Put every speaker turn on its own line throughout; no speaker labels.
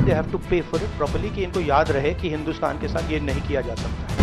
They have to पे for it properly, कि इनको याद रहे कि हिंदुस्तान के साथ ये नहीं किया जा सकता।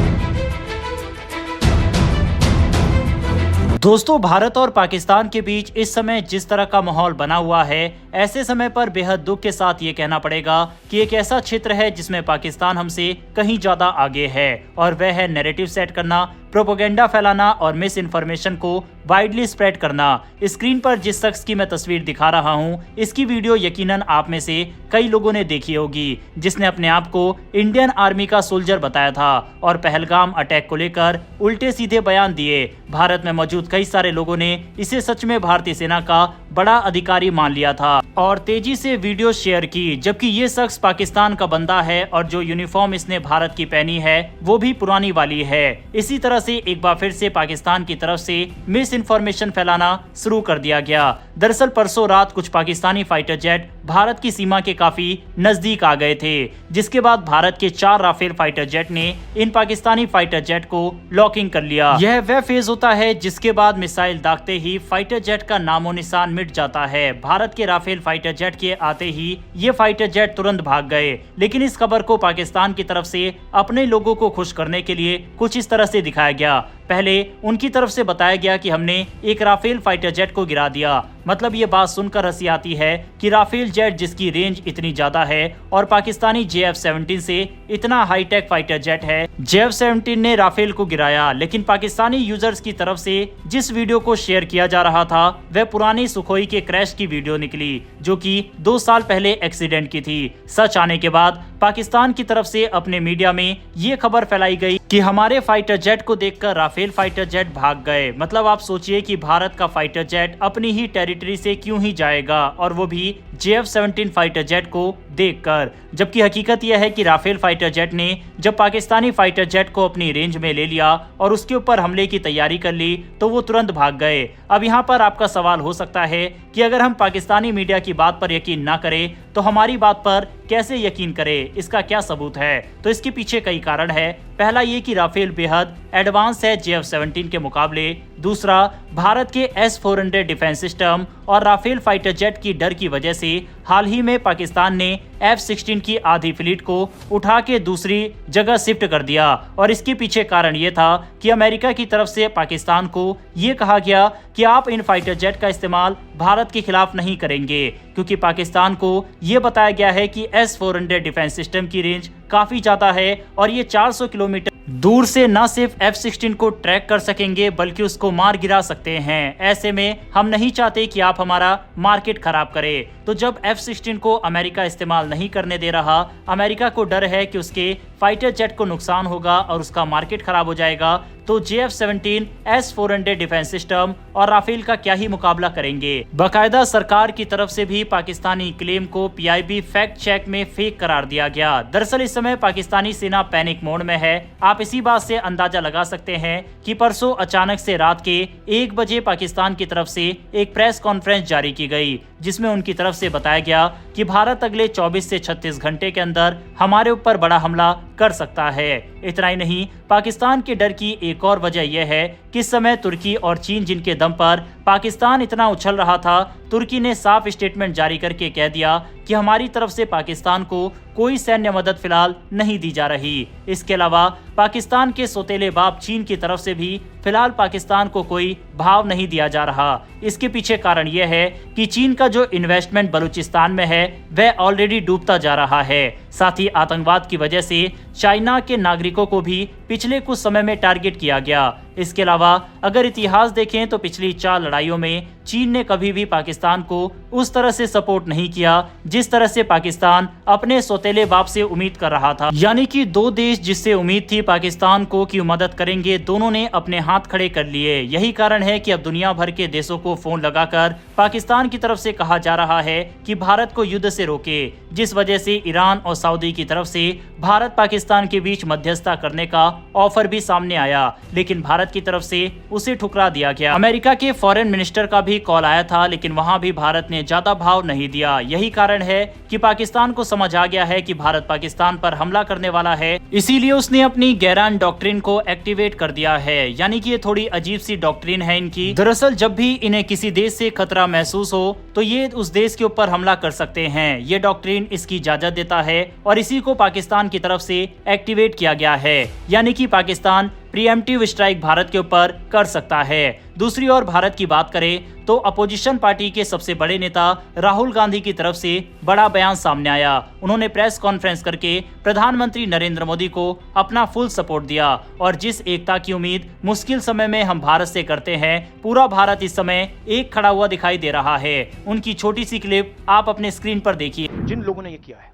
दोस्तों, भारत और पाकिस्तान के बीच इस समय जिस तरह का माहौल बना हुआ है, ऐसे समय पर बेहद दुख के साथ ये कहना पड़ेगा कि एक ऐसा क्षेत्र है जिसमें पाकिस्तान हमसे कहीं ज्यादा आगे है, और वह है नैरेटिव सेट करना, प्रोपेगेंडा फैलाना और मिस इन्फॉर्मेशन को वाइडली स्प्रेड करना। स्क्रीन पर जिस शख्स की मैं तस्वीर दिखा रहा हूं, इसकी वीडियो यकीनन आप में से कई लोगों ने देखी होगी, जिसने अपने आप को इंडियन आर्मी का सोल्जर बताया था और पहलगाम अटैक को लेकर उल्टे सीधे बयान दिए। भारत में मौजूद कई सारे लोगों ने इसे सच में भारतीय सेना का बड़ा अधिकारी मान लिया था और तेजी से वीडियो शेयर की, जबकि ये शख्स पाकिस्तान का बंदा है और जो यूनिफॉर्म इसने भारत की पहनी है वो भी पुरानी वाली है। इसी तरह से एक बार फिर से पाकिस्तान की तरफ से मिस इन्फॉर्मेशन फैलाना शुरू कर दिया गया। दरअसल परसों रात कुछ पाकिस्तानी फाइटर जेट भारत की सीमा के काफी नजदीक आ गए थे, जिसके बाद भारत के 4 राफेल फाइटर जेट ने इन पाकिस्तानी फाइटर जेट को लॉकिंग कर लिया। यह वह फेज होता है जिसके बाद मिसाइल दागते ही फाइटर जेट का नामो निशान मिट जाता है। भारत के राफेल फाइटर जेट के आते ही ये फाइटर जेट तुरंत भाग गए, लेकिन इस खबर को पाकिस्तान की तरफ से अपने लोगों को खुश करने के लिए कुछ इस तरह से दिखाया गया। पहले उनकी तरफ से बताया गया कि हमने एक राफेल फाइटर जेट को गिरा दिया। मतलब ये बात सुनकर हंसी आती है कि राफेल जेट जिसकी रेंज इतनी ज्यादा है और पाकिस्तानी JF-17 से इतना हाईटेक फाइटर जेट है, JF-17 ने राफेल को गिराया। लेकिन पाकिस्तानी यूजर्स की तरफ से जिस वीडियो को शेयर किया जा रहा था वह पुरानी सुखोई के क्रैश की वीडियो निकली, जो कि 2 साल पहले एक्सीडेंट की थी। सच आने के बाद पाकिस्तान की तरफ से अपने मीडिया में ये खबर फैलाई गई कि हमारे फाइटर जेट को देखकर राफेल फाइटर जेट भाग गए। मतलब आप सोचिए कि भारत का फाइटर जेट अपनी ही टेरिटरी से क्यों ही जाएगा, और वो भी JF-17 फाइटर जेट को देखकर। जबकि हकीकत यह है कि राफेल फाइटर जेट ने जब पाकिस्तानी फाइटर जेट को अपनी रेंज में ले लिया और उसके ऊपर हमले की तैयारी कर ली तो वो तुरंत भाग गए। अब यहाँ पर आपका सवाल हो सकता है कि अगर हम पाकिस्तानी मीडिया की बात पर यकीन ना करें तो हमारी बात पर कैसे यकीन करें, इसका क्या सबूत है? तो इसके पीछे कई कारण है। पहला ये कि राफेल बेहद एडवांस है JF-17 के मुकाबले। दूसरा, भारत के S-400 डिफेंस सिस्टम और राफेल फाइटर जेट की डर की वजह से हाल ही में पाकिस्तान ने F-16 की आधी फ्लीट को उठा के दूसरी जगह शिफ्ट कर दिया। और इसके पीछे कारण ये था कि अमेरिका की तरफ से पाकिस्तान को ये कहा गया कि आप इन फाइटर जेट का इस्तेमाल भारत के खिलाफ नहीं करेंगे, क्योंकि पाकिस्तान को ये बताया गया है कि S-400 डिफेंस सिस्टम की रेंज काफी ज्यादा है और ये 400 किलोमीटर दूर से न सिर्फ F-16 को ट्रैक कर सकेंगे बल्कि उसको मार गिरा सकते हैं। ऐसे में हम नहीं चाहते कि आप हमारा मार्केट खराब करें। तो जब F-16 को अमेरिका इस्तेमाल नहीं करने दे रहा, अमेरिका को डर है कि उसके फाइटर जेट को नुकसान होगा और उसका मार्केट खराब हो जाएगा, तो JF-17, S-400 डिफेंस सिस्टम और राफेल का क्या ही मुकाबला करेंगे। बाकायदा सरकार की तरफ से भी पाकिस्तानी क्लेम को PIB फैक्ट चेक में फेक करार दिया गया। दरअसल इस समय पाकिस्तानी सेना पैनिक मोड में है। आप इसी बात से अंदाजा लगा सकते हैं कि परसों अचानक से रात के 1 बजे पाकिस्तान की तरफ से एक प्रेस कॉन्फ्रेंस जारी की गई, जिसमें उनकी तरफ से बताया गया कि भारत अगले 24 से 36 घंटे के अंदर हमारे ऊपर बड़ा हमला कर सकता है। इतना ही नहीं, पाकिस्तान के डर की एक और वजह यह है कि इस समय तुर्की और चीन जिनके दम पर पाकिस्तान इतना उछल रहा था, तुर्की ने साफ स्टेटमेंट जारी करके कह दिया कि हमारी तरफ से पाकिस्तान को कोई सैन्य मदद फिलहाल नहीं दी जा रही। इसके अलावा पाकिस्तान के सौतेले बाप चीन की तरफ से भी फिलहाल पाकिस्तान को कोई भाव नहीं दिया जा रहा। इसके पीछे कारण यह है कि चीन का जो इन्वेस्टमेंट बलूचिस्तान में है वह ऑलरेडी डूबता जा रहा है। साथ ही आतंकवाद की वजह से चाइना के नागरिकों को भी पिछले कुछ समय में टारगेट किया गया। इसके अलावा अगर इतिहास देखें तो पिछली 4 लड़ाइयों में चीन ने कभी भी पाकिस्तान को उस तरह से सपोर्ट नहीं किया जिस तरह से पाकिस्तान अपने सौतेले बाप से उम्मीद कर रहा था। यानी कि 2 देश जिससे उम्मीद थी पाकिस्तान को कि मदद करेंगे, दोनों ने अपने हाथ खड़े कर लिए। यही कारण है कि अब दुनिया भर के देशों को फोन लगाकर पाकिस्तान की तरफ से कहा जा रहा है कि भारत को युद्ध से रोके, जिस वजह से ईरान और सऊदी की तरफ से भारत पाकिस्तान के बीच मध्यस्थता करने का ऑफर भी सामने आया, लेकिन भारत की तरफ से उसे ठुकरा दिया गया। अमेरिका के फॉरेन मिनिस्टर का भी भी कॉल आया था, लेकिन वहां भी भारत ने ज्यादा भाव नहीं दिया। यही कारण है कि पाकिस्तान को समझ आ गया है कि भारत पाकिस्तान पर हमला करने वाला है, इसीलिए उसने अपनी गैरान डॉक्ट्रिन को एक्टिवेट कर दिया है। यानी कि ये थोड़ी अजीब सी डॉक्ट्रिन है इनकी। दरअसल जब भी इन्हें किसी देश से खतरा महसूस हो तो ये उस देश के ऊपर हमला कर सकते हैं। ये डॉक्ट्रिन इसकी इजाजत देता है और इसी को पाकिस्तान की तरफ से एक्टिवेट किया गया है। यानी कि पाकिस्तान प्रीएम्प्टिव स्ट्राइक भारत के ऊपर कर सकता है। दूसरी ओर भारत की बात करें तो अपोजिशन पार्टी के सबसे बड़े नेता राहुल गांधी की तरफ से बड़ा बयान सामने आया। उन्होंने प्रेस कॉन्फ्रेंस करके प्रधानमंत्री नरेंद्र मोदी को अपना फुल सपोर्ट दिया और जिस एकता की उम्मीद मुश्किल समय में हम भारत से करते हैं, पूरा भारत इस समय एक खड़ा हुआ दिखाई दे रहा है। उनकी छोटी सी क्लिप आप अपने स्क्रीन पर देखिए।
जिन लोगों ने ये किया है,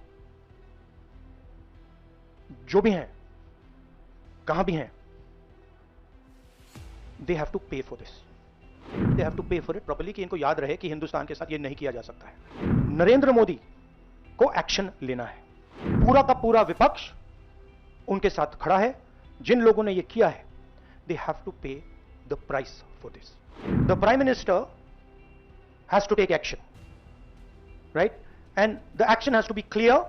जो भी हैं, कहां भी हैं, they have to pay for this. They have to pay for it properly कि इनको याद रहे कि हिंदुस्तान के साथ ये नहीं किया जा सकता है। नरेंद्र मोदी को एक्शन लेना है। पूरा का पूरा विपक्ष उनके साथ खड़ा है। जिन लोगों ने ये किया है, they have to pay the price for this. The Prime Minister has to take action, right? And the action has to be clear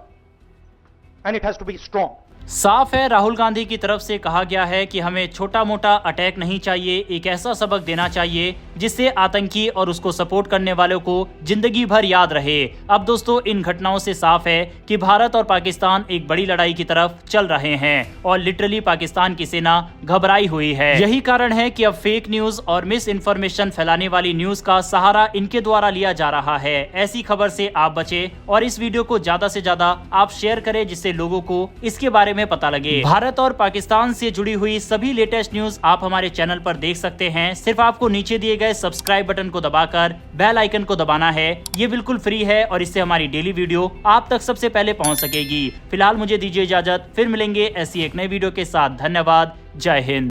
and it has to be strong.
साफ है, राहुल गांधी की तरफ से कहा गया है कि हमें छोटा मोटा अटैक नहीं चाहिए, एक ऐसा सबक देना चाहिए जिससे आतंकी और उसको सपोर्ट करने वालों को जिंदगी भर याद रहे। अब दोस्तों, इन घटनाओं से साफ है कि भारत और पाकिस्तान एक बड़ी लड़ाई की तरफ चल रहे हैं और लिटरली पाकिस्तान की सेना घबराई हुई है। यही कारण है कि अब फेक न्यूज और मिस इन्फॉर्मेशन फैलाने वाली न्यूज का सहारा इनके द्वारा लिया जा रहा है। ऐसी खबर से आप बचे और इस वीडियो को ज्यादा से ज्यादा आप शेयर करें जिससे लोगों को इसके बारे में पता लगे। भारत और पाकिस्तान से जुड़ी हुई सभी लेटेस्ट न्यूज आप हमारे चैनल पर देख सकते हैं। सिर्फ आपको नीचे दिए गए सब्सक्राइब बटन को दबाकर बेल आइकन को दबाना है। ये बिल्कुल फ्री है और इससे हमारी डेली वीडियो आप तक सबसे पहले पहुंच सकेगी। फिलहाल मुझे दीजिए इजाजत, फिर मिलेंगे ऐसी एक नई वीडियो के साथ। धन्यवाद, जय हिंद।